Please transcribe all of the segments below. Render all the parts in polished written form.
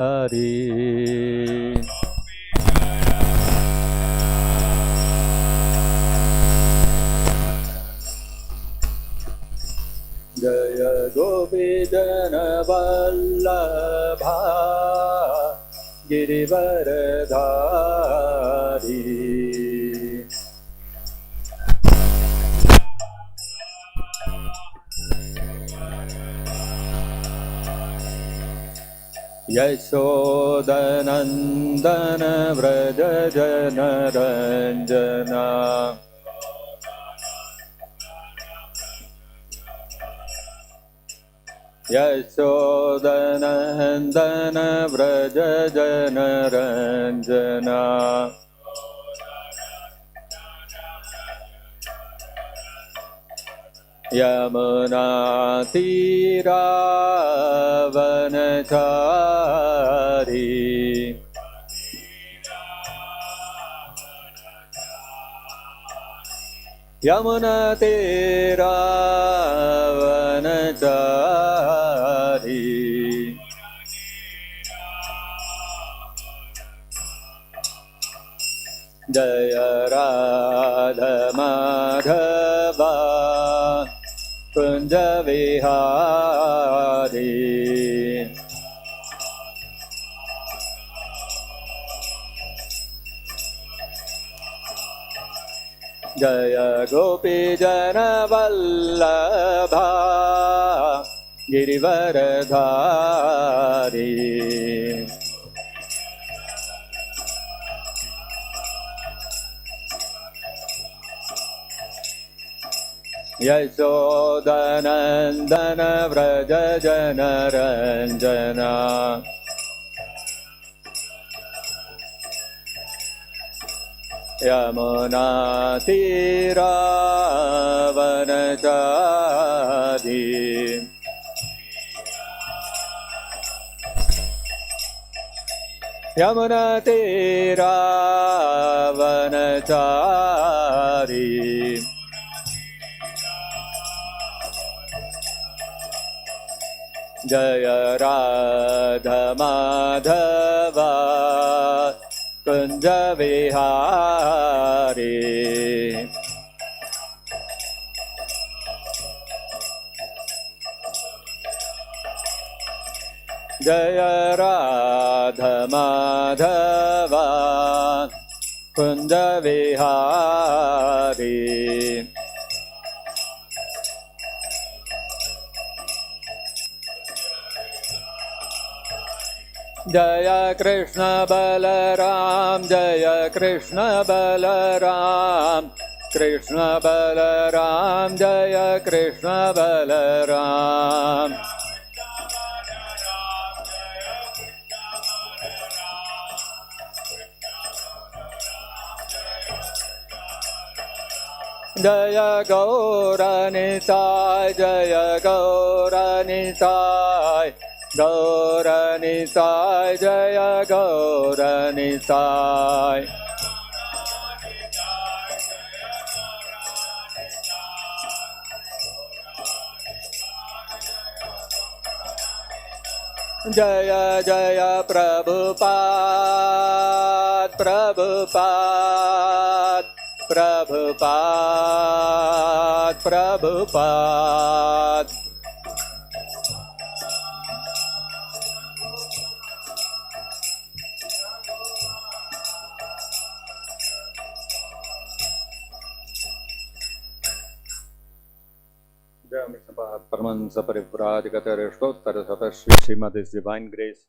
Hari. Jaya Gopi Jana Vallabha Girivaradhari. Yashodanandana Vraja Jana Ranjana. Yashodanandana Vraja Jana Ranjana. Yamuna Tira Vanachari. Yamuna Tira Vanachari. Jaya Radha Madhava Kunja Vihari. Jaya Gopi Jana Vallabha Girivaradhari. Yashodanandana Vraja Jana Ranjana. Yamuna Tira Vanachari. Yamuna Tira Vanachari. Jaya Radha Madhava Kunja Vihari. Jaya Radha Madhava Kunja Vihari. Jaya Krishna Balaram, Jaya Krishna Balaram, Krishna Balaram, Jaya Krishna Balaram. Jaya Gaura Nitai, Jaya Gaura Nitai, Gaura Nitai, Jaya Gaura Nitai. Jaya Jaya Prabhupada, Prabhupada, Prabhupada, Prabhupada. Paramahansa Parivrajagatara Sata Srimad His Divine Grace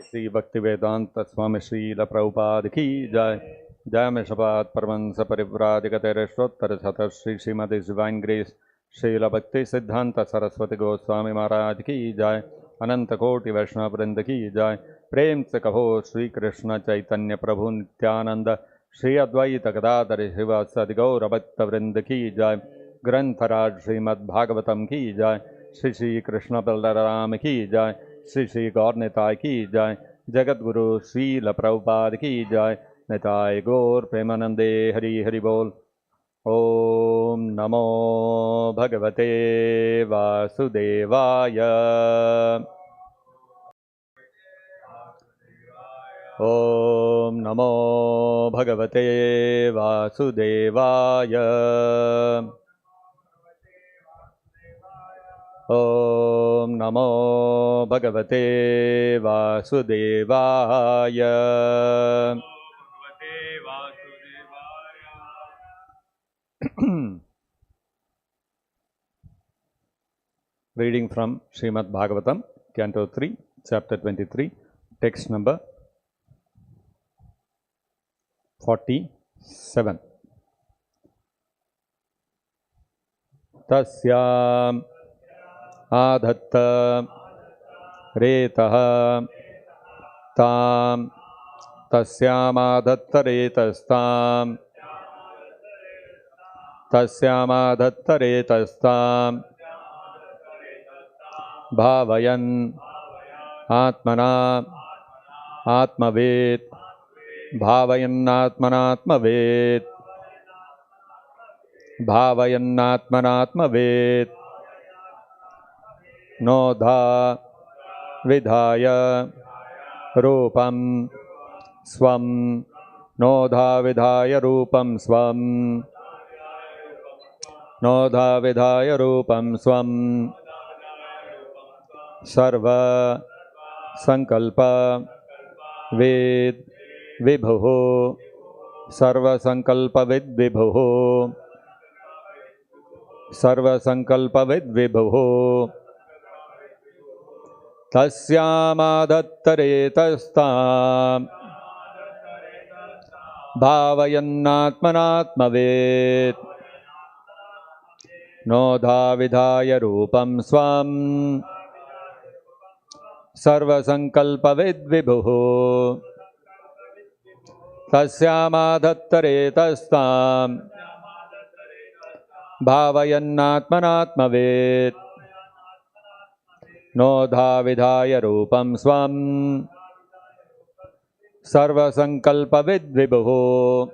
Sri Bhaktivedanta Swami Srila Prabhupada Ki Jai. Jai Mishapad Paramahansa Parivrajagatara Sata Srimad His Divine Grace Srila Bhakti Siddhanta Saraswati Goswami Maharaj Ki Jai. Ananta Koti Vaishnava Vrinda Ki Jai. Prem Se Kaho Shri Krishna Chaitanya Prabhu Nityananda Shri Advaita Gadadhara Srivasadi Gaura Bhakta Vrinda Ki Jai. ग्रंथराज श्रीमद्-भागवतम की जय। श्री श्री कृष्ण बलराम की जय। श्री श्री गौर निताय की जय। जगत गुरु श्रील प्रभुपाद की जय। निताय गौर प्रेमानंदे हरि हरि बोल। ओम नमो भगवते वासुदेवाय। Om Namo Bhagavate Vasudevaya. Om Namo Bhagavate Vasudevaya. Reading from Srimad-Bhagavatam, Canto 3, Chapter 23, text number 47. Tasyam adhatta retaha tam tasyam adhatta retastam tasyam adhatta retastam bhavayan atmana atmavet bhavayan atmana atmavet bhavayan atmana atmavet nodha vidhaya rupam swam nodha vidhaya rupam swam nodha vidhaya rupam swam sarva sankalpa ved vibhuh sarva sankalpa ved vibhuh sarva sankalpa ved vibhuh tasyamadattaretastam bhavayannatmanatmavet nodha vidhaya rupam swam sarva sankalpa ved vibhuh tasyamadattaretastam bhavayannatmanatmavet nodha vidhaya rupam swam sarva sankalpa ved vibhuh.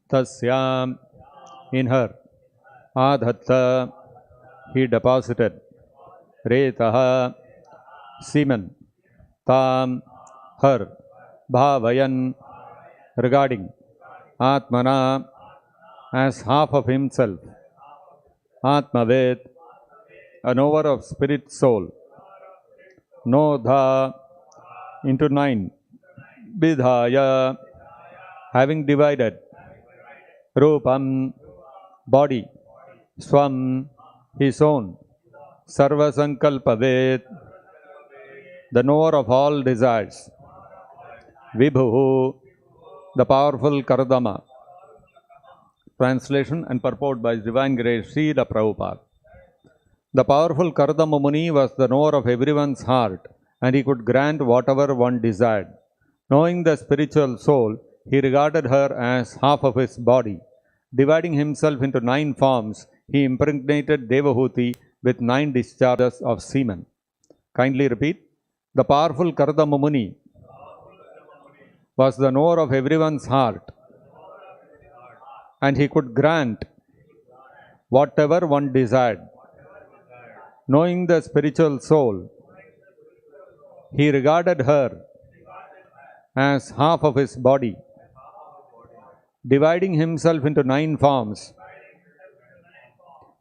Tasyam, in her, adhatta, he deposited, retaha, semen, tam, her, bhavayan, regarding, atmana, as half of himself, atmavet, a knower of spirit soul, nodha, into 9, vidhaya, having divided, rupam, body, swam, his own, sarva sankalpavet, the knower of all desires, vibhuh, the powerful Kardama. Translation and purport by His Divine Grace Srila Prabhupada. The powerful Kardama Muni was the knower of everyone's heart, and he could grant whatever one desired. Knowing the spiritual soul, he regarded her as half of his body. Dividing himself into 9 forms, he impregnated Devahuti with 9 discharges of semen. Kindly repeat. The powerful Kardama Muni was the knower of everyone's heart, and he could grant whatever one desired. Knowing the spiritual soul, he regarded her as half of his body. Dividing himself into 9 forms,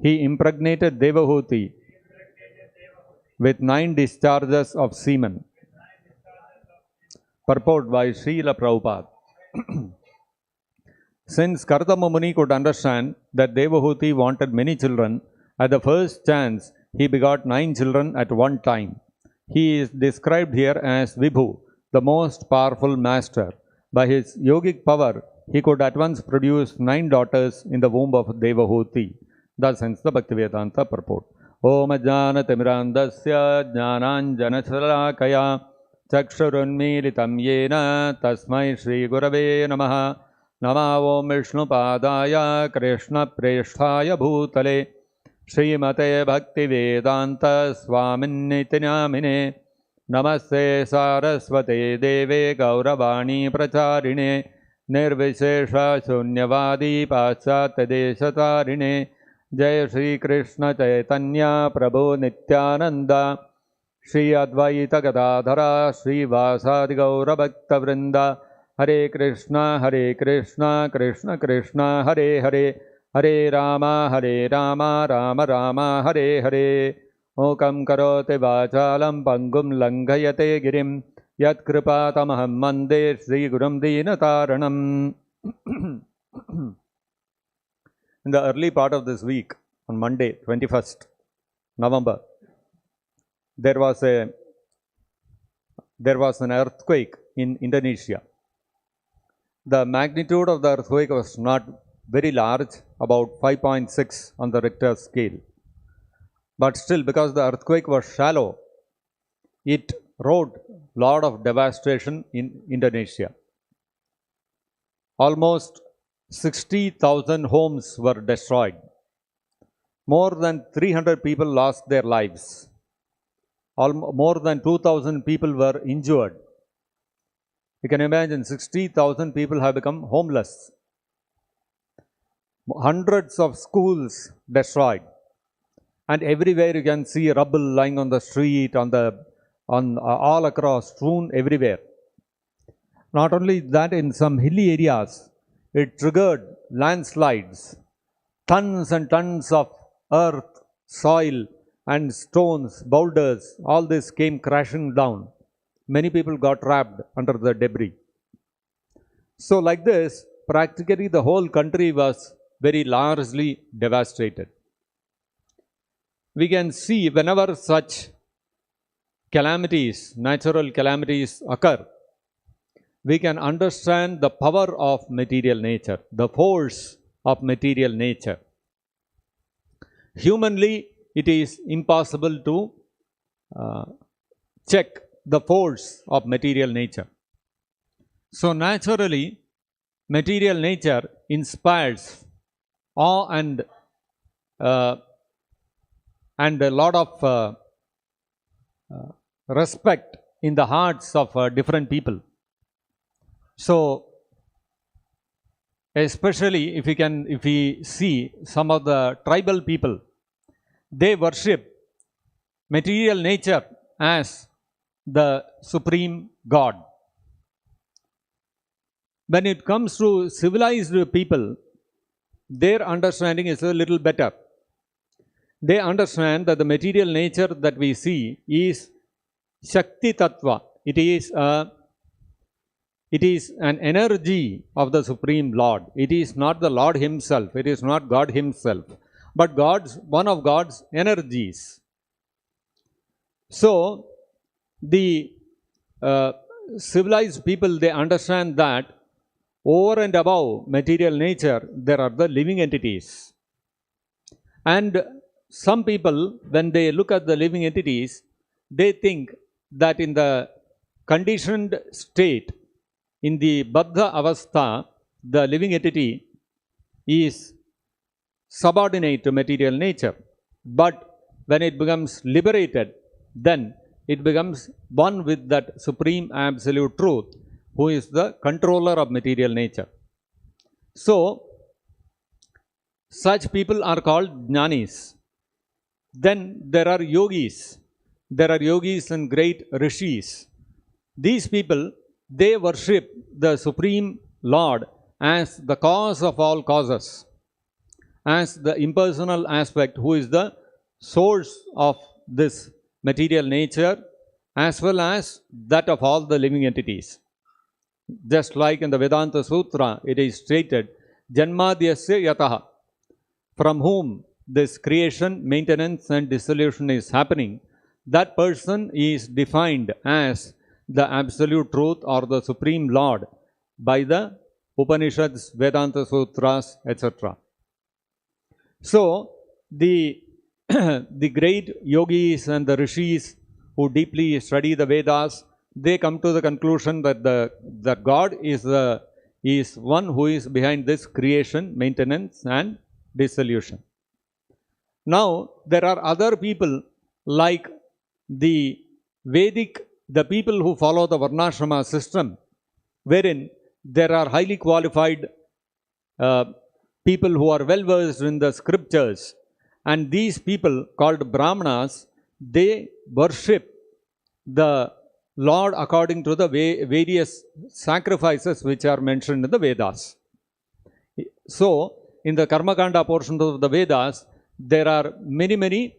he impregnated Devahuti with 9 discharges of semen. Purport by Srila Prabhupada. Since Kartama Muni could understand that Devahuti wanted many children, at the first chance he begot 9 children at one time. He is described here as Vibhu, the most powerful master. By his yogic power, he could at once produce 9 daughters in the womb of Devahuti. Thus ends the Bhaktivedanta purport. Om Jnana-timirandasya Jnananjana-shalakaya Chakshurunmilitam Yena Tasmai Shri Gurave Namaha. Nama Om Vishnupadaya Krishna Presthaya Bhutale Srimate Bhaktivedanta Swaminiti Namine Namaste Saraswate Deve Gauravani Pracharine Nirvishesha Shunyavadi Paschatya Deshatarine Jai Shri Krishna Chaitanya Prabhu Nityananda Shri Advaita Gadadhara Shri Vasadi Gaura Bhakta Vrinda Hare Krishna Krishna Krishna Hare Hare Hare Rama Rama Rama Hare Hare Okam Karote Vachalam Pangum Langhayate Girim Yat Kripatamaham Mande Sri Gurum Dinataranam. In the early part of this week, on Monday, 21st November, there was an earthquake in Indonesia. The magnitude of the earthquake was not very large, about 5.6 on the Richter scale. But still, because the earthquake was shallow, it wrought a lot of devastation in Indonesia. Almost 60,000 homes were destroyed. More than 300 people lost their lives. More than 2,000 people were injured. You can imagine 60,000 people have become homeless. Hundreds of schools destroyed. And everywhere you can see rubble lying on the street, all across, strewn everywhere. Not only that, in some hilly areas, it triggered landslides. Tons and tons of earth, soil and stones, boulders, all this came crashing down. Many people got trapped under the debris. So like this, practically the whole country was very largely devastated. We can see whenever such calamities, natural calamities occur, we can understand the power of material nature, the force of material nature. Humanly, it is impossible to check the force of material nature. So naturally, material nature inspires awe and a lot of respect in the hearts of different people. So, especially if we see some of the tribal people, they worship material nature as the supreme God. When it comes to civilized people, their understanding is a little better. They understand that the material nature that we see is Shakti Tattva. It is an energy of the Supreme Lord. It is not the Lord Himself. It is not God Himself, but one of God's energies. So, the civilized people, they understand that over and above material nature, there are the living entities. And some people, when they look at the living entities, they think that in the conditioned state, in the Baddha Avastha, the living entity is subordinate to material nature. But when it becomes liberated, then it becomes one with that supreme absolute truth, who is the controller of material nature. So, such people are called jnanis. Then there are yogis. There are yogis and great rishis. These people, they worship the Supreme Lord as the cause of all causes, as the impersonal aspect, who is the source of this material nature, as well as that of all the living entities. Just like in the Vedanta Sutra, it is stated, Janmadyasya yataha, from whom this creation, maintenance and dissolution is happening, that person is defined as the absolute truth or the Supreme Lord by the Upanishads, Vedanta Sutras, etc. So, the, the great yogis and the rishis who deeply study the Vedas, they come to the conclusion that that God is one who is behind this creation, maintenance and dissolution. Now, there are other people like the Vedic, the people who follow the Varnashrama system, wherein there are highly qualified people who are well versed in the scriptures, and these people called Brahmanas, they worship the Lord according to the various sacrifices which are mentioned in the Vedas. So, in the Karmakanda portion of the Vedas, there are many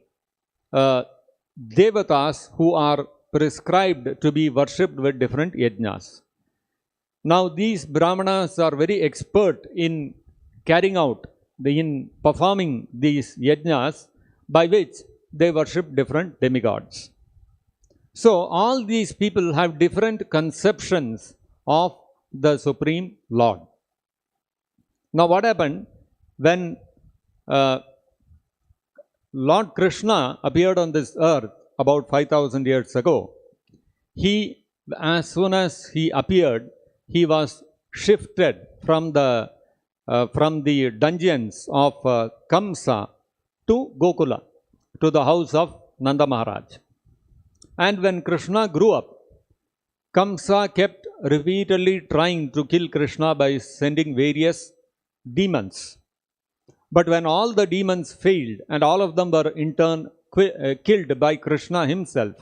devatas who are prescribed to be worshipped with different yajnas. Now, these Brahmanas are very expert in carrying out, in performing these yajnas by which they worship different demigods. So, all these people have different conceptions of the Supreme Lord. Now, what happened when Lord Krishna appeared on this earth about 5,000 years ago? As soon as he appeared, he was shifted from the dungeons of Kamsa to Gokula, to the house of Nanda Maharaj. And when Krishna grew up, Kamsa kept repeatedly trying to kill Krishna by sending various demons. But when all the demons failed and all of them were in turn killed by Krishna himself,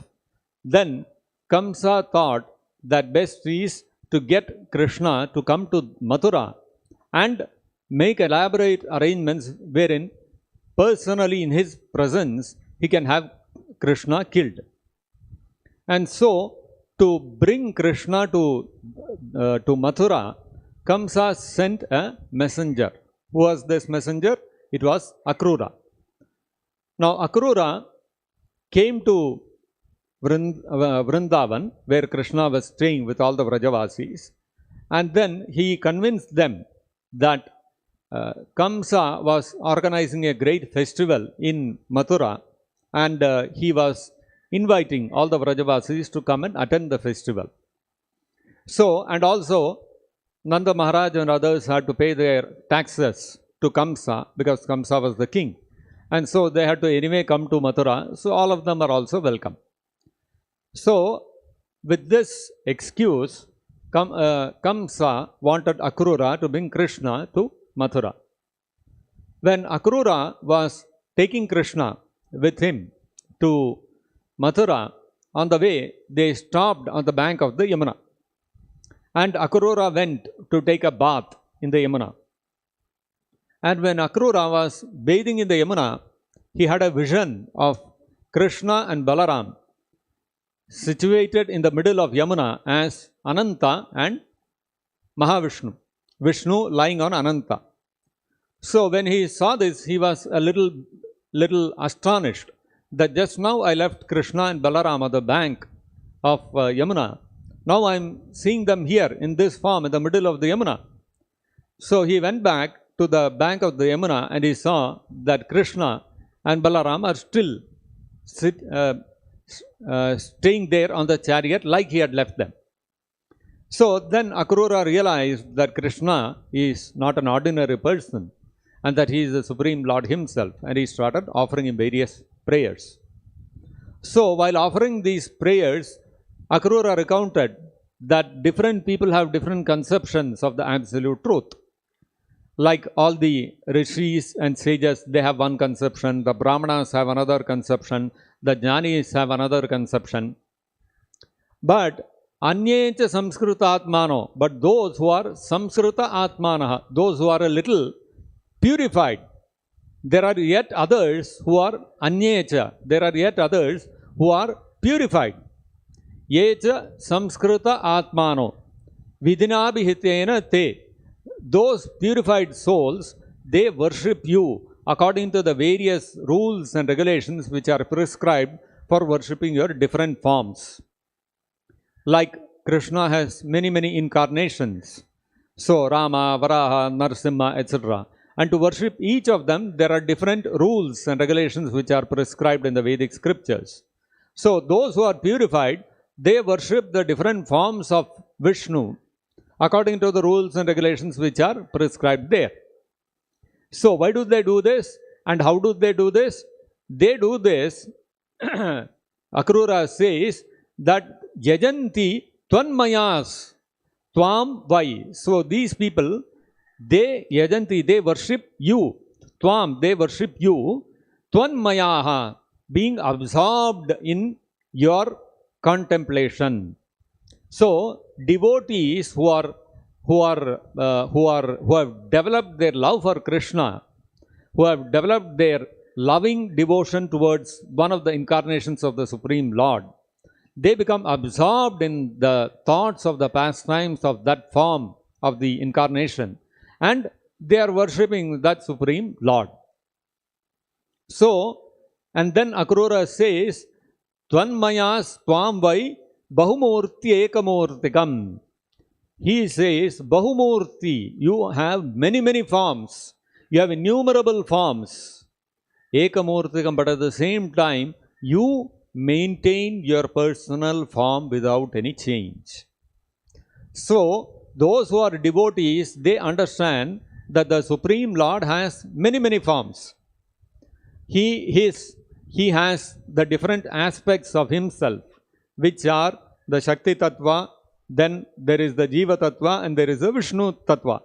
then Kamsa thought that best is to get Krishna to come to Mathura and make elaborate arrangements wherein personally in his presence he can have Krishna killed. And so, to bring Krishna to Mathura, Kamsa sent a messenger. Who was this messenger? It was Akrura. Now, Akrura came to Vrindavan, where Krishna was staying with all the Vrajavasis, and then he convinced them that Kamsa was organizing a great festival in Mathura, and he was inviting all the Vrajavasis to come and attend the festival. So, and also Nanda Maharaj and others had to pay their taxes to Kamsa because Kamsa was the king. And so they had to anyway come to Mathura, so all of them are also welcome. So, with this excuse, Kamsa wanted Akrura to bring Krishna to Mathura. When Akrura was taking Krishna with him to Mathura, on the way they stopped on the bank of the Yamuna. And Akrura went to take a bath in the Yamuna. And when Akrura was bathing in the Yamuna, he had a vision of Krishna and Balaram situated in the middle of Yamuna as Ananta and Mahavishnu. Vishnu lying on Ananta. So when he saw this, he was a little astonished that just now I left Krishna and Balaram on the bank of Yamuna. Now I am seeing them here in this form in the middle of the Yamuna. So he went back to the bank of the Yamuna and he saw that Krishna and Balaram are still staying there on the chariot like he had left them. So then Akrura realized that Krishna is not an ordinary person and that he is the Supreme Lord himself, and he started offering him various prayers. So while offering these prayers, Akrura recounted that different people have different conceptions of the absolute truth. Like all the rishis and sages, they have one conception, the Brahmanas have another conception, the Jnanis have another conception. But Anyecha Samskrita Atmano, but those who are Samskrita Atmanaha, those who are a little purified, there are yet others who are Anyecha, there are yet others who are purified. Yecha Samskrita Atmano, vidinabhitena te. Those purified souls, they worship you according to the various rules and regulations which are prescribed for worshipping your different forms. Like Krishna has many, many incarnations. So Rama, Varaha, Narasimha, etc. And to worship each of them, there are different rules and regulations which are prescribed in the Vedic scriptures. So those who are purified, they worship the different forms of Vishnu according to the rules and regulations which are prescribed there. So why do they do this? And how do they do this? They do this, Akrura says, that yajanti tvanmayas tvam vai. So these people, they yajanti, they worship you. Tvam, they worship you. Tvanmayaha, being absorbed in your contemplation. So devotees who have developed their love for Krishna, who have developed their loving devotion towards one of the incarnations of the Supreme Lord, they become absorbed in the thoughts of the pastimes of that form of the incarnation, and they are worshipping that Supreme Lord. So, and then Akrura says, Tvanmayas tvam vai bahumurti ekamurtikam. He says, Bahumurti, you have many, many forms. You have innumerable forms. Ekamurtikam, but at the same time, you maintain your personal form without any change. So, those who are devotees, they understand that the Supreme Lord has many, many forms. He has the different aspects of himself, which are the Shakti Tattva, then there is the Jiva Tattva, and there is the Vishnu Tattva.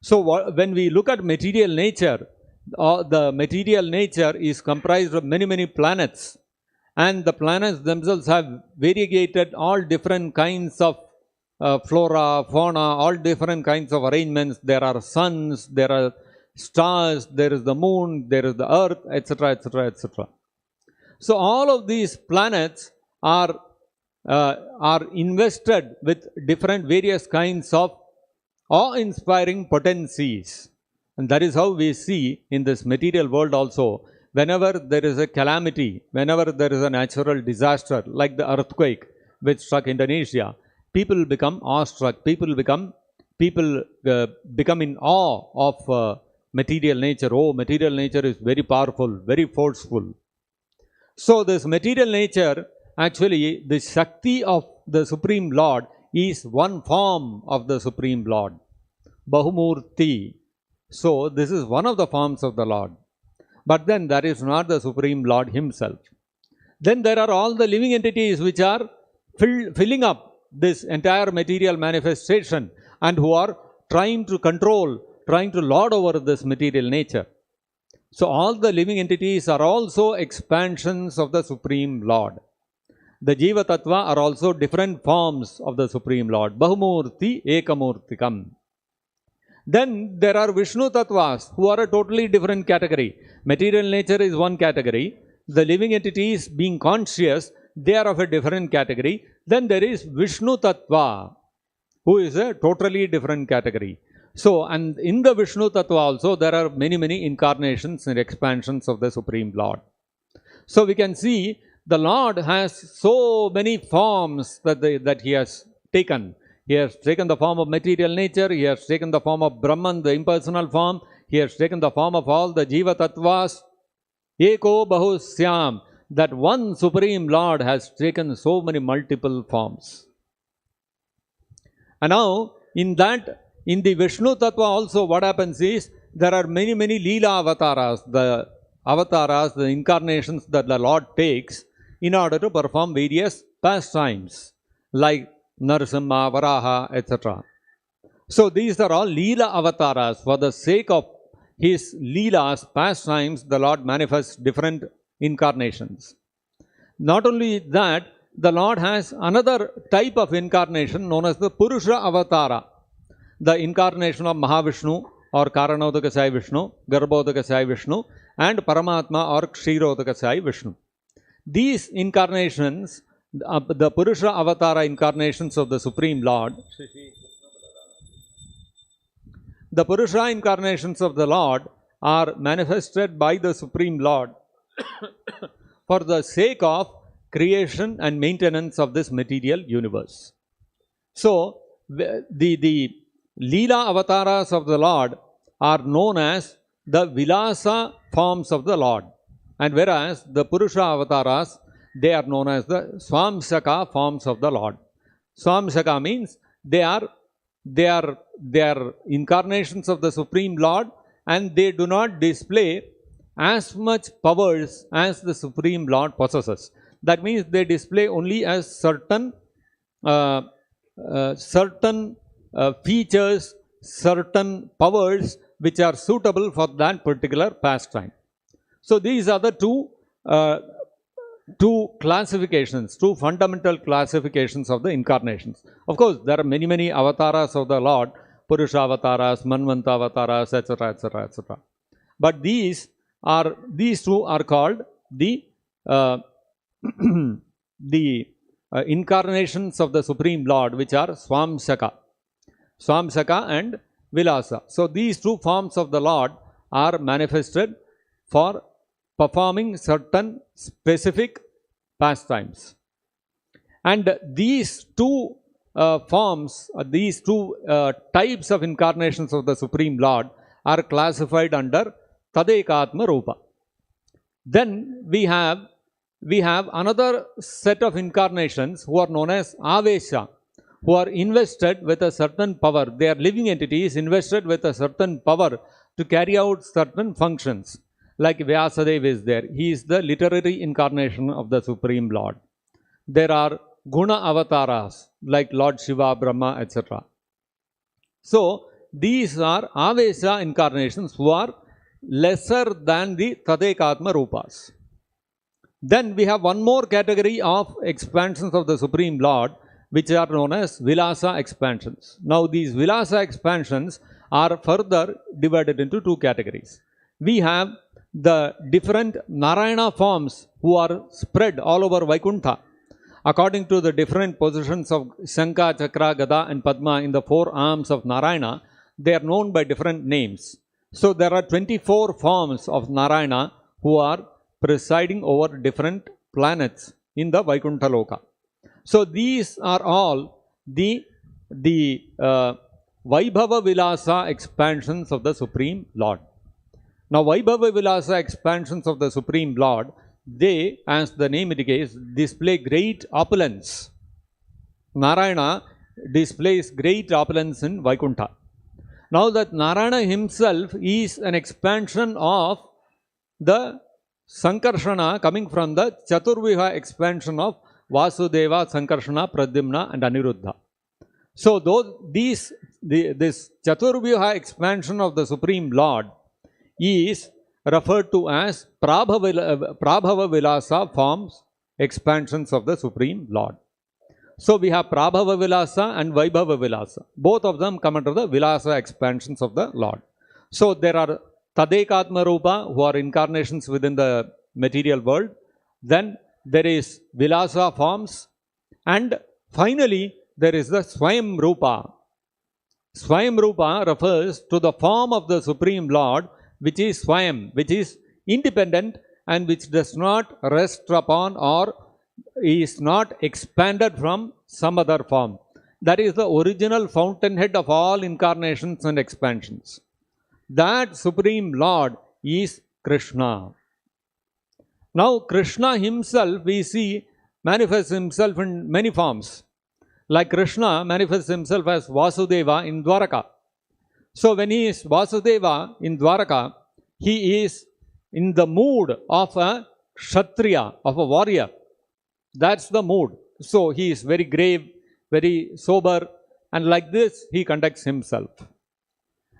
So when we look at material nature, the material nature is comprised of many, many planets, and the planets themselves have variegated all different kinds of flora, fauna, all different kinds of arrangements. There are suns, there are stars, there is the moon, there is the earth, etc., etc., etc. So all of these planets are invested with different various kinds of awe-inspiring potencies. And that is how we see in this material world also, whenever there is a calamity, whenever there is a natural disaster, like the earthquake which struck Indonesia, people become awestruck, people become in awe of material nature. Oh, material nature is very powerful, very forceful. So this material nature, actually, the Shakti of the Supreme Lord is one form of the Supreme Lord, Bahumurti. So this is one of the forms of the Lord. But then that is not the Supreme Lord himself. Then there are all the living entities which are filling up this entire material manifestation and who are trying to control, trying to lord over this material nature. So all the living entities are also expansions of the Supreme Lord. The Jiva Tattva are also different forms of the Supreme Lord. Bahumurti Ekamurtikam. Then there are Vishnu Tattvas who are a totally different category. Material nature is one category. The living entities being conscious, they are of a different category. Then there is Vishnu Tattva, who is a totally different category. So, and in the Vishnu Tattva also, there are many, many incarnations and expansions of the Supreme Lord. So we can see the Lord has so many forms that He has taken. He has taken the form of material nature, He has taken the form of Brahman, the impersonal form, He has taken the form of all the Jiva Tattvas. Eko Bahusyam, that one Supreme Lord has taken so many multiple forms. And now, in the Vishnu Tattva also, what happens is, there are many, many Leela avatars, the incarnations that the Lord takes in order to perform various pastimes, like Narasimha, Varaha, etc. So these are all Leela avatars. For the sake of His Leelas, pastimes, the Lord manifests different incarnations. Not only that, the Lord has another type of incarnation known as the Purusha Avatara, the incarnation of Mahavishnu or Karanodakasai Vishnu, Garbhodakasai Vishnu, and Paramatma or Kshirodakasai Vishnu. These incarnations, the Purusha Avatara incarnations of the Supreme Lord, the Purusha incarnations of the Lord are manifested by the Supreme Lord for the sake of creation and maintenance of this material universe. So, the Leela avatars of the Lord are known as the Vilasa forms of the Lord, and whereas the Purusha avatars, they are known as the Swamsaka forms of the Lord. Swamsaka means they are incarnations of the Supreme Lord, and they do not display as much powers as the Supreme Lord possesses. That means they display only as certain features, certain powers which are suitable for that particular pastime. So these are the two classifications, two fundamental classifications of the incarnations. Of course, there are many avatars of the Lord, Purusha avatars, Manvanta avatars, etc., etc., etc. But these two are called the incarnations of the Supreme Lord, which are Swamsaka and Vilasa. So these two forms of the Lord are manifested for performing certain specific pastimes. And these two forms, these two types of incarnations of the Supreme Lord are classified under Tadekatma Rupa. Then we have another set of incarnations who are known as Avesha, who are invested with a certain power. They are living entities invested with a certain power to carry out certain functions. Like Vyasadeva is there. He is the literary incarnation of the Supreme Lord. There are Guna avatars like Lord Shiva, Brahma, etc. So these are Avesha incarnations who are lesser than the Tadekatma Rupas. Then we have one more category of expansions of the Supreme Lord, which are known as Vilasa expansions. Now these Vilasa expansions are further divided into two categories. We have the different Narayana forms who are spread all over Vaikuntha according to the different positions of Shankha, Chakra, Gada and Padma in the four arms of Narayana. They are known by different names. So there are 24 forms of Narayana who are presiding over different planets in the Vaikuntha Loka. So these are all the Vaibhava Vilasa expansions of the Supreme Lord. Now Vaibhava Vilasa expansions of the Supreme Lord, they, as the name indicates, display great opulence. Narayana displays great opulence in Vaikuntha. Now that Narayana himself is an expansion of the Sankarshana coming from the Chaturviha expansion of Vasudeva, Sankarshana, Pradyumna and Aniruddha. So this Chaturviha expansion of the Supreme Lord is referred to as Prabhava Vilasa forms, expansions of the Supreme Lord. So we have Prabhava Vilasa and Vaibhava Vilasa. Both of them come under the Vilasa expansions of the Lord. So there are Tadekatma Rupa, who are incarnations within the material world. Then there is Vilasa forms. And finally, there is the Swayam Rupa. Swayam Rupa refers to the form of the Supreme Lord, which is Swayam, which is independent and which does not rest upon or is not expanded from some other form. That is the original fountainhead of all incarnations and expansions. That Supreme Lord is Krishna. Now Krishna himself, we see, manifests himself in many forms. Like Krishna manifests himself as Vasudeva in Dwaraka. So when he is Vasudeva in Dwaraka, he is in the mood of a Kshatriya, of a warrior. That's the mood. So he is very grave, very sober, and like this he conducts himself.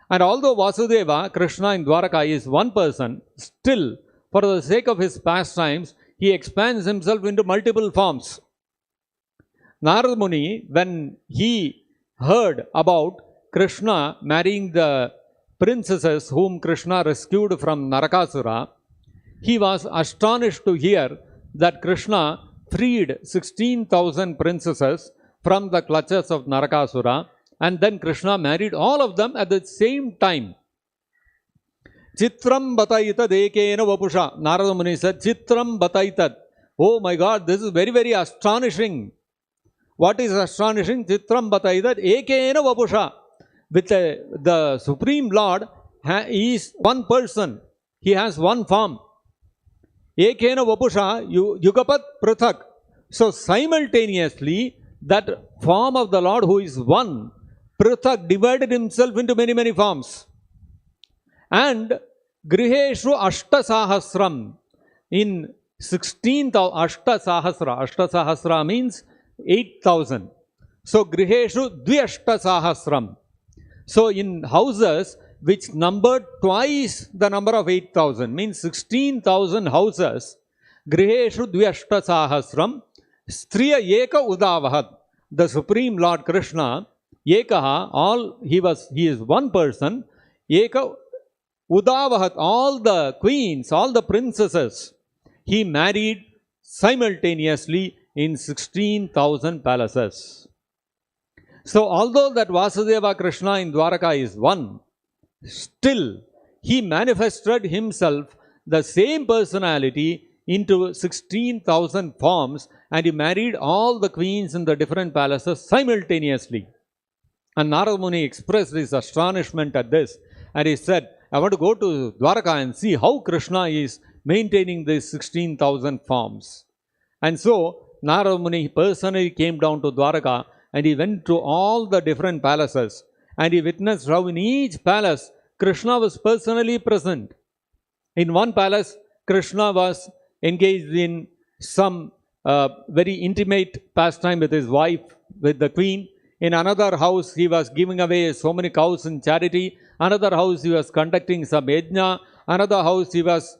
And although Vasudeva, Krishna in Dwaraka, is one person, still, for the sake of his pastimes, he expands himself into multiple forms. Narada Muni, when he heard about Krishna marrying the princesses whom Krishna rescued from Narakasura, he was astonished to hear that Krishna freed 16,000 princesses from the clutches of Narakasura And then Krishna married all of them at the same time. Chitram bataitat ekena vapusha. Narada Muni said, Chitram bataitat. Oh my God, this is very, very astonishing. What is astonishing? Chitram bataitat ekena vapusha. With the Supreme Lord is one person. He has one form. Ekena vapusha yugapat prathak. So simultaneously, that form of the Lord who is one, prathak, divided himself into many, many forms. And griheshu ashta sahasram. In 16th of ashta sahasra means 8,000. So griheshu dvyashta sahasram. So in houses which numbered twice the number of 8,000, means 16,000 houses, griheshu dvyashta sahasram, striya eka udavahat. The Supreme Lord Krishna, ekaha, he is one person, eka udavahat, all the queens, all the princesses, he married simultaneously in 16,000 palaces. So although that Vasudeva Krishna in Dwaraka is one, still he manifested himself, the same personality, into 16,000 forms, and he married all the queens in the different palaces simultaneously. And Narada Muni expressed his astonishment at this, and he said, I want to go to Dwaraka and see how Krishna is maintaining these 16,000 forms. And so Narada Muni personally came down to Dwaraka, and he went to all the different palaces, and he witnessed how in each palace Krishna was personally present. In one palace, Krishna was engaged in some very intimate pastime with his wife, with the queen. In another house, he was giving away so many cows in charity. Another house, he was conducting some yajna. Another house, he was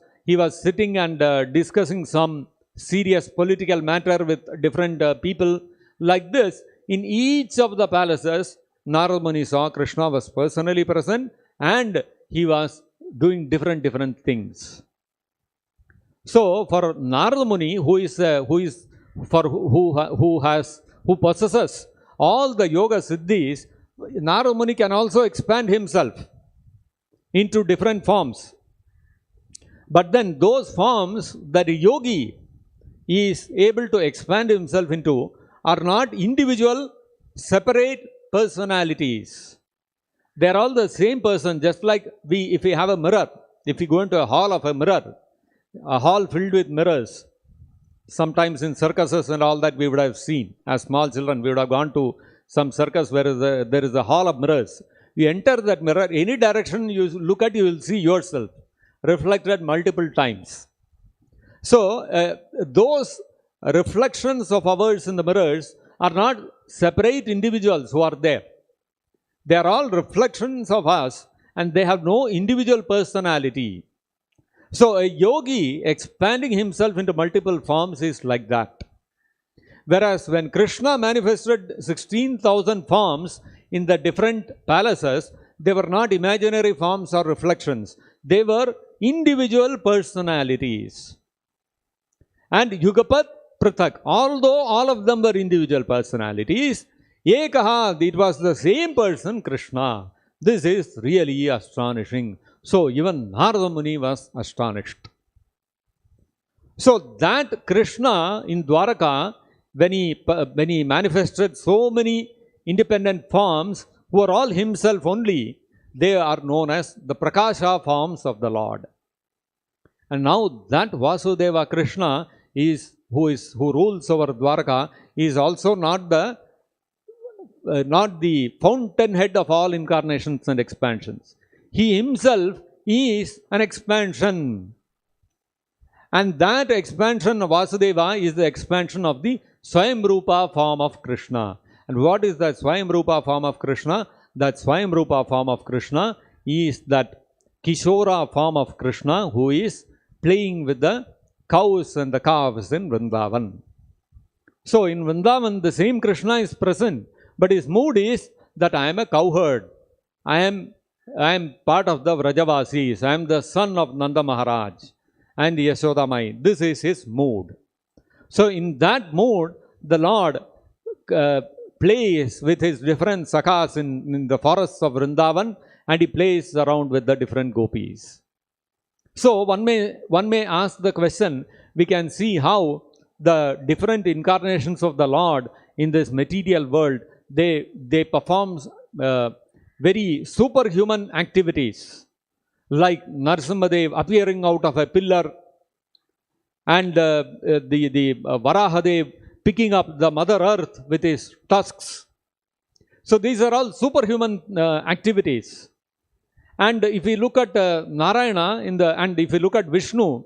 sitting and discussing some serious political matter with different people. Like this, in each of the palaces, Narada Muni saw Krishna was personally present, and he was doing different things. So for Narada Muni, who possesses all the yoga siddhis, Narada Muni can also expand himself into different forms. But then those forms that a yogi is able to expand himself into are not individual, separate personalities. They are all the same person, just like if we have a mirror, if we go into a hall of a mirror, a hall filled with mirrors, sometimes in circuses and all that we would have seen. As small children, we would have gone to some circus where there is a hall of mirrors. You enter that mirror, any direction you look at, you will see yourself reflected multiple times. So, those reflections of ours in the mirrors are not separate individuals who are there. They are all reflections of us, and they have no individual personality. So, a yogi expanding himself into multiple forms is like that. Whereas when Krishna manifested 16,000 forms in the different palaces, they were not imaginary forms or reflections. They were individual personalities. And Yugapat Prathak, although all of them were individual personalities, Ekaha, it was the same person, Krishna. This is really astonishing. So even Narada Muni was astonished. So that Krishna in Dwaraka, when he manifested so many independent forms who are all himself only, they are known as the Prakasha forms of the Lord. And now that Vasudeva Krishna who rules over Dwaraka is also not the fountainhead of all incarnations and expansions. He himself is an expansion. And that expansion of Vasudeva is the expansion of the Swayamrupa form of Krishna. And what is that Swayamrupa form of Krishna? That Swayamrupa form of Krishna is that Kishora form of Krishna who is playing with the cows and the calves in Vrindavan. So in Vrindavan, the same Krishna is present, but his mood is that I am a cowherd. I am part of the Vrajavasis. I am the son of Nanda Maharaj and Yashoda Mai. This is his mood. So in that mood, the Lord plays with his different sakhas in the forests of Vrindavan, and he plays around with the different gopis. So one may ask the question, we can see how the different incarnations of the Lord in this material world, they perform very superhuman activities, like Narasimha appearing out of a pillar, and the Varahadev picking up the mother earth with his tusks. So these are all superhuman activities. And if we look at Narayana and if we look at Vishnu,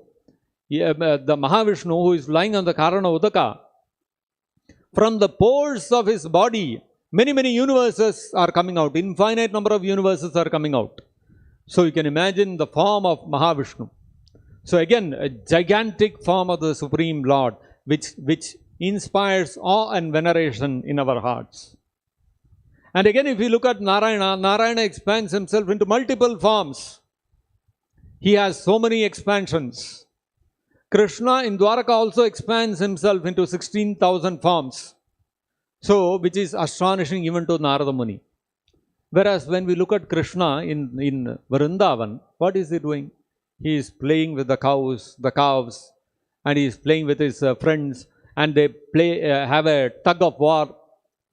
the Mahavishnu who is lying on the Karana Udaka, from the pores of his body, many universes are coming out. Infinite number of universes are coming out. So you can imagine the form of Mahavishnu. So again, a gigantic form of the Supreme Lord, which inspires awe and veneration in our hearts. And again, if you look at Narayana, Narayana expands himself into multiple forms. He has so many expansions. Krishna in Dwaraka also expands himself into 16,000 forms. So, which is astonishing even to Narada Muni. Whereas when we look at Krishna in Vrindavan, what is he doing? He is playing with the calves, and he is playing with his friends, and they have a tug of war,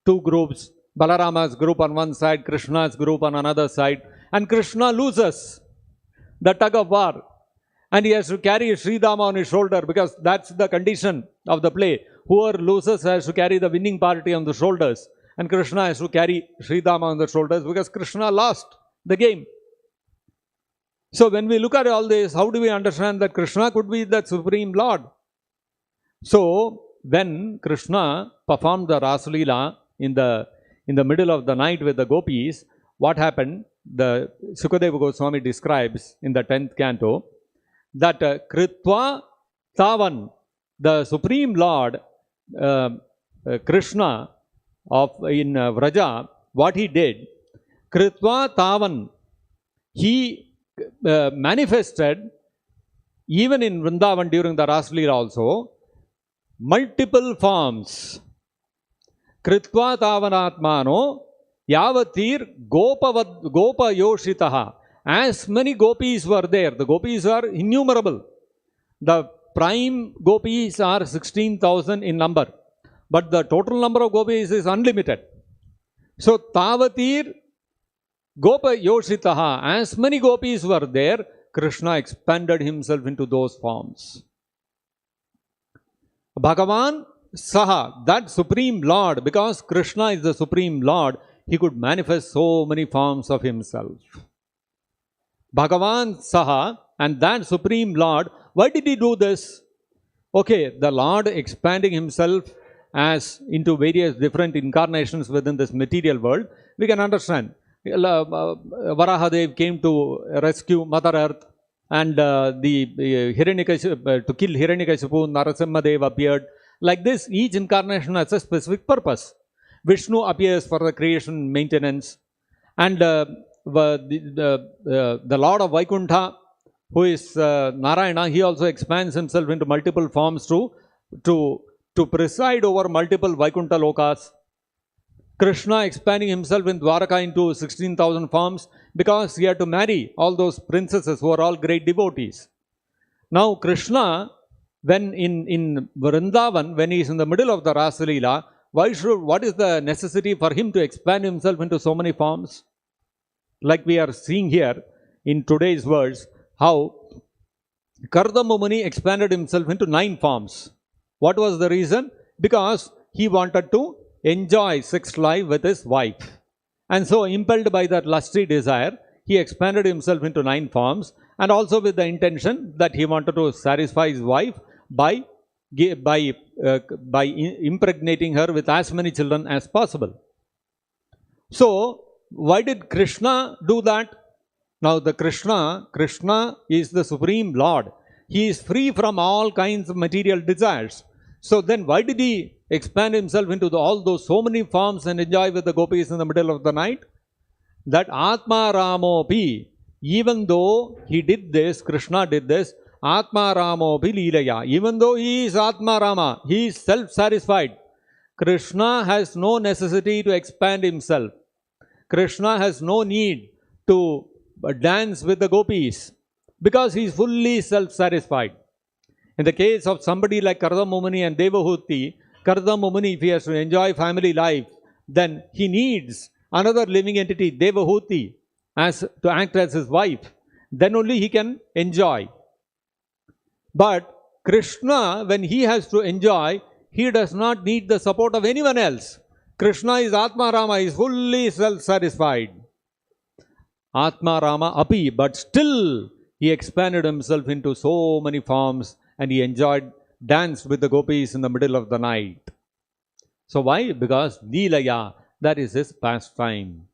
two groups. Balarama's group on one side, Krishna's group on another side, and Krishna loses the tug of war, and he has to carry Sridama on his shoulder, because that's the condition of the play. Whoever loses has to carry the winning party on the shoulders, and Krishna has to carry Sridama on the shoulders because Krishna lost the game. So when we look at all this, how do we understand that Krishna could be the Supreme Lord? So when Krishna performed the Rasalila in the middle of the night with the gopis, what happened? The Sukadeva Goswami describes in the 10th canto that Kritva Tavan, the Supreme Lord, Krishna in Vraja, what he did, Kritva Tavan, he manifested even in Vrindavan during the Rasalila also, multiple forms. Kritva tavanatmano yavatir gopa yoshitaha. As many gopis were there. The gopis are innumerable. The prime gopis are 16,000 in number. But the total number of gopis is unlimited. So tavatir gopa yoshitaha. As many gopis were there, Krishna expanded himself into those forms. Bhagavan Saha, that Supreme Lord, because Krishna is the Supreme Lord, he could manifest so many forms of himself. Bhagavan Saha, and that Supreme Lord, why did he do this? Okay, the Lord expanding himself as into various different incarnations within this material world, we can understand. Varahadev came to rescue Mother Earth, and to kill Hiranyakashipu, Narasimha appeared. Like this, each incarnation has a specific purpose. Vishnu appears for the creation maintenance, and the Lord of Vaikuntha, who is Narayana, he also expands himself into multiple forms to preside over multiple Vaikuntha lokas. Krishna expanding himself in Dwaraka into 16,000 forms because he had to marry all those princesses who are all great devotees. Now Krishna, when in Vrindavan, when he is in the middle of the Rasalila, what is the necessity for him to expand himself into so many forms? Like we are seeing here in today's words, how Kardama Muni expanded himself into 9 forms. What was the reason? Because he wanted to enjoy sex life with his wife. And so impelled by that lusty desire, he expanded himself into 9 forms, and also with the intention that he wanted to satisfy his wife by impregnating her with as many children as possible. So, why did Krishna do that? Now, the Krishna is the Supreme Lord. He is free from all kinds of material desires. So then why did he expand himself into all those so many forms and enjoy with the gopis in the middle of the night? That Atma Ramopi, even though he did this, Krishna did this, Atma Ramopi Leelaya, even though he is Atma Rama, he is self-satisfied. Krishna has no necessity to expand himself. Krishna has no need to dance with the gopis because he is fully self-satisfied. In the case of somebody like Kardamumani and Devahuti, Kardamumani, if he has to enjoy family life, then he needs another living entity, Devahuti, to act as his wife. Then only he can enjoy. But Krishna, when he has to enjoy, he does not need the support of anyone else. Krishna is Atma Rama, is fully self-satisfied. Atma Rama api, but still he expanded himself into so many forms and he danced with the gopis in the middle of the night. So why? Because Leelaya, that is his pastime.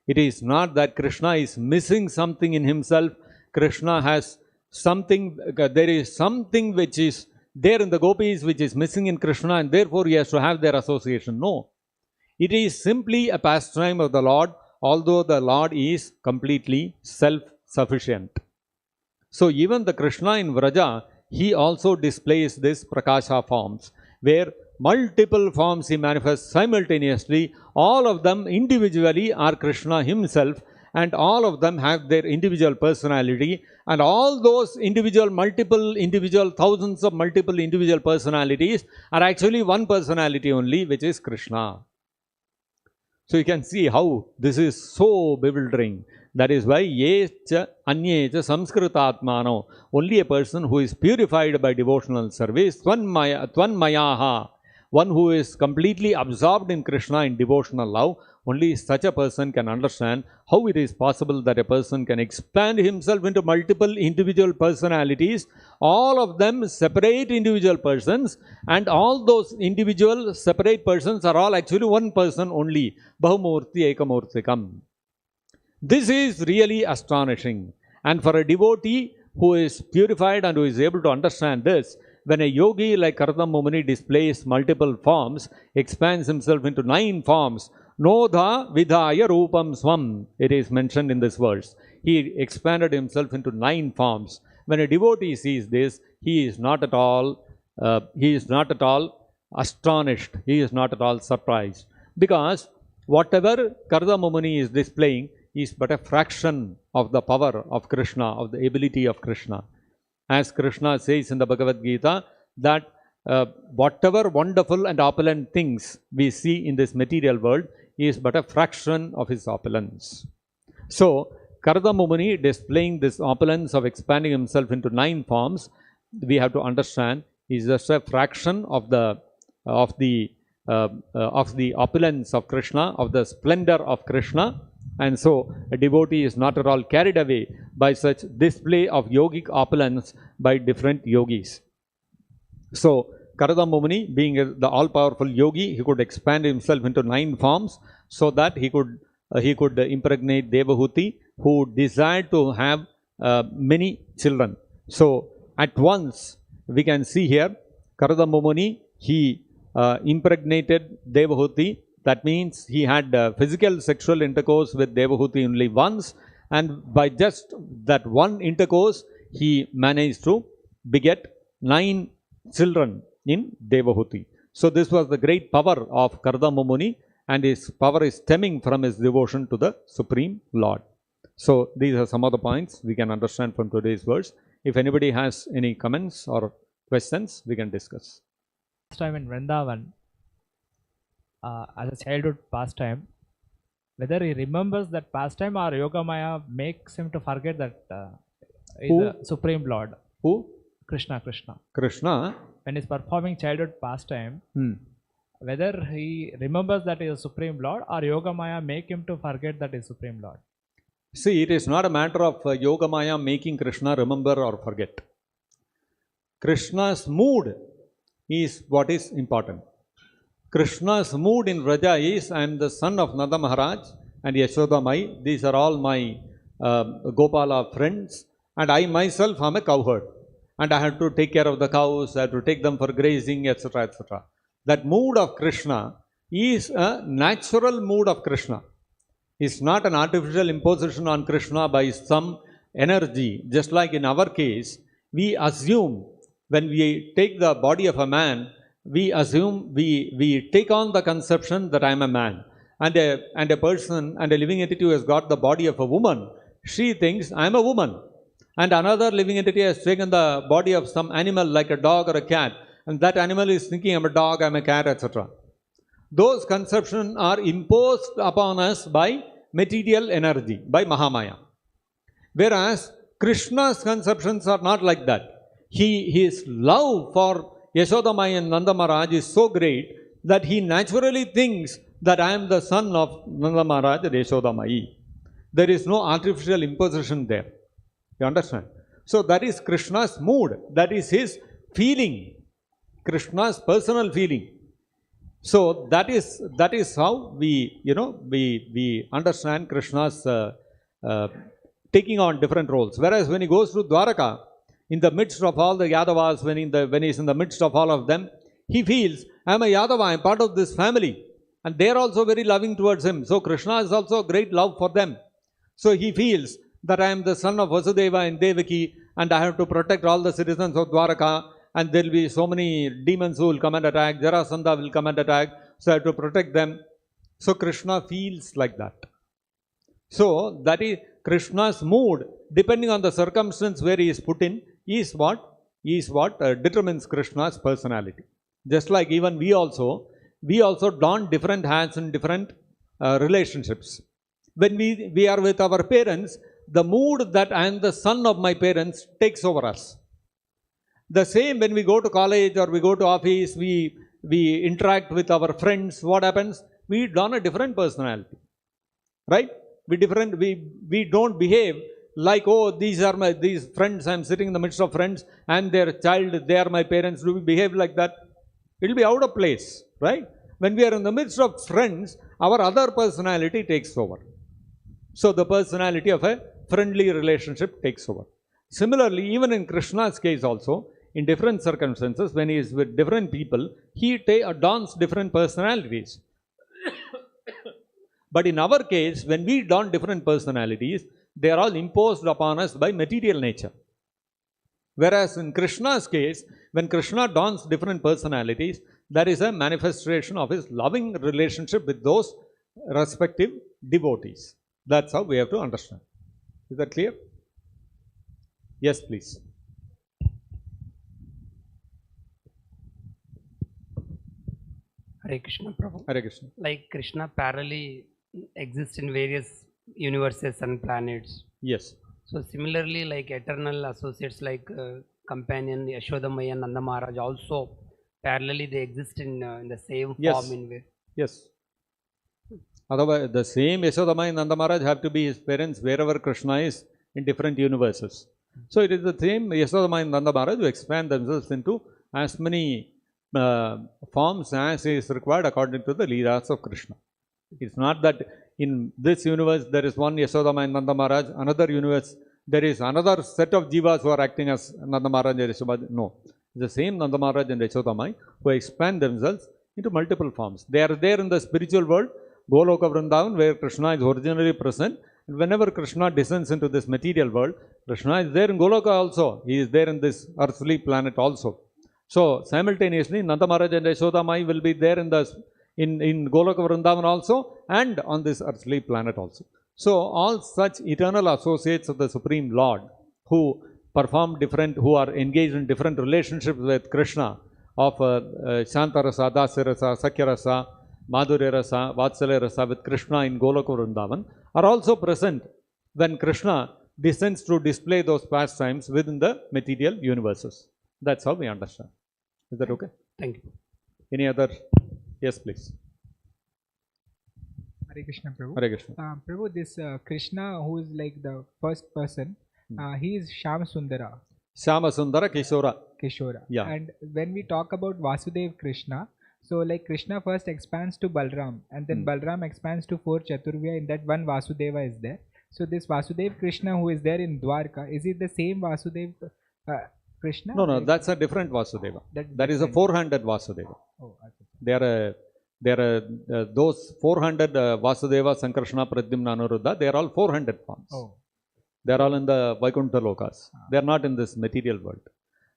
It is not that Krishna is missing something in himself. Krishna has something, there is something which is there in the gopis which is missing in Krishna and therefore he has to have their association. No. It is simply a pastime of the Lord, although the Lord is completely self-sufficient. So even the Krishna in Vraja, he also displays this Prakasha forms, where multiple forms he manifests simultaneously. All of them individually are Krishna himself, and all of them have their individual personality, and all those thousands of multiple individual personalities are actually one personality only, which is Krishna. So you can see how this is so bewildering. That is why yecha anyecha samskritatmano, only a person who is purified by devotional service, tvanmayaha, one who is completely absorbed in Krishna in devotional love, only such a person can understand how it is possible that a person can expand himself into multiple individual personalities, all of them separate individual persons, and all those individual separate persons are all actually one person only, Bahumurti Ekamurtikam. This is really astonishing. And for a devotee who is purified and who is able to understand this, when a yogi like Kardamumani displays multiple forms, expands himself into 9 forms, Nodha Vidhaya Rupam Swam, it is mentioned in this verse. He expanded himself into 9 forms. When a devotee sees this, he is not at all astonished, he is not at all surprised. Because whatever Kardamumani is displaying is but a fraction of the power of Krishna, of the ability of Krishna. As Krishna says in the Bhagavad-gita, that whatever wonderful and opulent things we see in this material world is but a fraction of his opulence. So, Kardamumani displaying this opulence of expanding himself into 9 forms, we have to understand is just a fraction of the opulence of Krishna, of the splendor of Krishna. And so, a devotee is not at all carried away by such display of yogic opulence by different yogis. So, Kardamumani, being the all-powerful yogi, he could expand himself into 9 forms so that he could impregnate Devahuti, who desired to have many children. So, at once, we can see here, Kardamumani, he impregnated Devahuti. That means he had physical sexual intercourse with Devahuti only once, and by just that one intercourse, he managed to beget 9 children in Devahuti. So this was the great power of Kardamumani, and his power is stemming from his devotion to the Supreme Lord. So these are some of the points we can understand from today's verse. If anybody has any comments or questions, we can discuss. Last time in Vrindavan, as a childhood pastime, whether he remembers that pastime or Yogamaya makes him to forget that he is the Supreme Lord. Who? Krishna. Krishna? When he is performing childhood pastime, whether he remembers that he is Supreme Lord or Yogamaya make him to forget that he is Supreme Lord. See, it is not a matter of Yogamaya making Krishna remember or forget. Krishna's mood is what is important. Krishna's mood in Vraja is, I am the son of Nanda Maharaj and Yashoda Mai. These are all my Gopala friends, and I myself am a cowherd. And I have to take care of the cows, I have to take them for grazing, etc., etc. That mood of Krishna is a natural mood of Krishna. It's not an artificial imposition on Krishna by some energy. Just like in our case, we assume when we take the body of a man, we assume, we take on the conception that I am a man, and a person and a living entity who has got the body of a woman, she thinks I am a woman, and another living entity has taken the body of some animal like a dog or a cat, and that animal is thinking I am a dog, I am a cat, etc. Those conceptions are imposed upon us by material energy, by Mahamaya. Whereas Krishna's conceptions are not like that. His love for Yashodamai and Nanda Maharaj is so great that he naturally thinks that I am the son of Nanda Maharaj and Yashodamai. There is no artificial imposition there. You understand? So that is Krishna's mood. That is his feeling. Krishna's personal feeling. So that is how we understand Krishna's taking on different roles. Whereas when he goes to Dwaraka, in the midst of all the Yadavas, when he is in the midst of all of them, he feels, I am a Yadava, I am part of this family. And they are also very loving towards him. So Krishna is also a great love for them. So he feels that I am the son of Vasudeva and Devaki, and I have to protect all the citizens of Dwaraka, and there will be so many demons who will come and attack, Jarasandha will come and attack, so I have to protect them. So Krishna feels like that. So that is Krishna's mood, depending on the circumstance where he is put in, is what determines Krishna's personality. Just like even we also don different hats in different relationships. When we are with our parents, the mood that I am the son of my parents takes over us. The same when we go to college or we go to office, we interact with our friends, what happens? We don a different personality. Right? We don't behave like, oh, these friends, I am sitting in the midst of friends and their child, they are my parents. Do we behave like that? It will be out of place, right? When we are in the midst of friends, our other personality takes over. So the personality of a friendly relationship takes over. Similarly, even in Krishna's case also, in different circumstances, when he is with different people, he adorns different personalities. But in our case, when we don different personalities, they are all imposed upon us by material nature. Whereas in Krishna's case, when Krishna dons different personalities, that is a manifestation of his loving relationship with those respective devotees. That's how we have to understand. Is that clear? Yes, please. Hare Krishna, Prabhu. Hare Krishna. Like Krishna parallelly exists in various universes and planets. Yes. So similarly, like eternal associates like companion Yashodamaya and Nanda Maharaj also parallelly they exist in the same form in way. Yes. Otherwise, the same Yashodamaya and Nanda Maharaj have to be his parents wherever Krishna is in different universes. So it is the same Yashodamaya and Nanda Maharaj who expand themselves into as many forms as is required according to the Leelas of Krishna. It's not that in this universe there is one Yashodamaya and Nanda Maharaj, another universe there is another set of jivas who are acting as Nanda Maharaj and Yashodamaya. No. The same Nanda Maharaj and Yashodamaya who expand themselves into multiple forms. They are there in the spiritual world, Goloka Vrindavan, where Krishna is originally present. And whenever Krishna descends into this material world, Krishna is there in Goloka also. He is there in this earthly planet also. So simultaneously, Nanda Maharaj and Yashodamaya will be there in Goloka Vrindavan also and on this earthly planet also. So all such eternal associates of the Supreme Lord who perform different, who are engaged in different relationships with Krishna of Shantarasa, Dasarasa, Sakyarasa, Madhurya Rasa, Vatsalya Rasa with Krishna in Goloka Vrindavan are also present when Krishna descends to display those pastimes within the material universes. That's how we understand. Is that okay? Thank you. Any other? Yes, please. Hare Krishna, Prabhu. Hare Krishna. Prabhu, this Krishna who is like the first person, he is Shama Sundara. Shama Sundara Kishora. Kishora. Yeah. And when we talk about Vasudev Krishna, so like Krishna first expands to Balram and then Balram expands to 4 Chaturvya, in that one Vasudeva is there. So this Vasudev Krishna who is there in Dwarka, is it the same Vasudev Krishna? No, that's a different Vasudeva. That is a 400 Vasudeva. Oh, okay. There are those 400 Vasudeva, Sankrishna, Pradyumna, Anuruddha, they are all 400 forms. Oh. They are all in the Vaikuntha Lokas. They are not in this material world.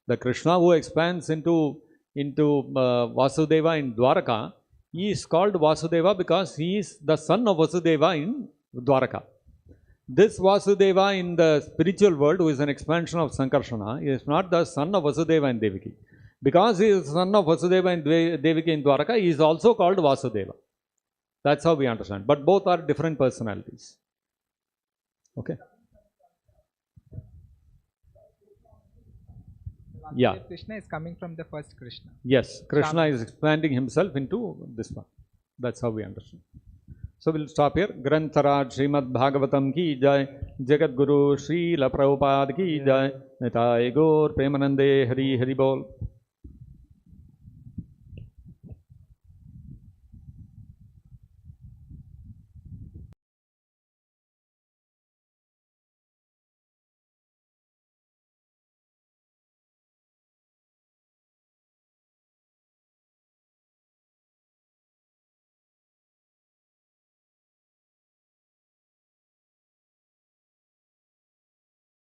The Krishna who expands into into Vasudeva in Dwaraka, he is called Vasudeva because he is the son of Vasudeva in Dwaraka. This Vasudeva in the spiritual world, who is an expansion of Sankarsana, is not the son of Vasudeva and Devaki. Because he is the son of Vasudeva and Devaki in Dwaraka, he is also called Vasudeva. That's how we understand. But both are different personalities. Okay. Yeah. Krishna is coming from the first Krishna. Yes, Krishna is expanding himself into this one. That's how we understand. So we'll stop here. Grantharaj Srimad-Bhagavatam ki jai, Jagat Guru Srila Prabhupada ki jai, Nitai Gaur Premanande Hari Hari Bol.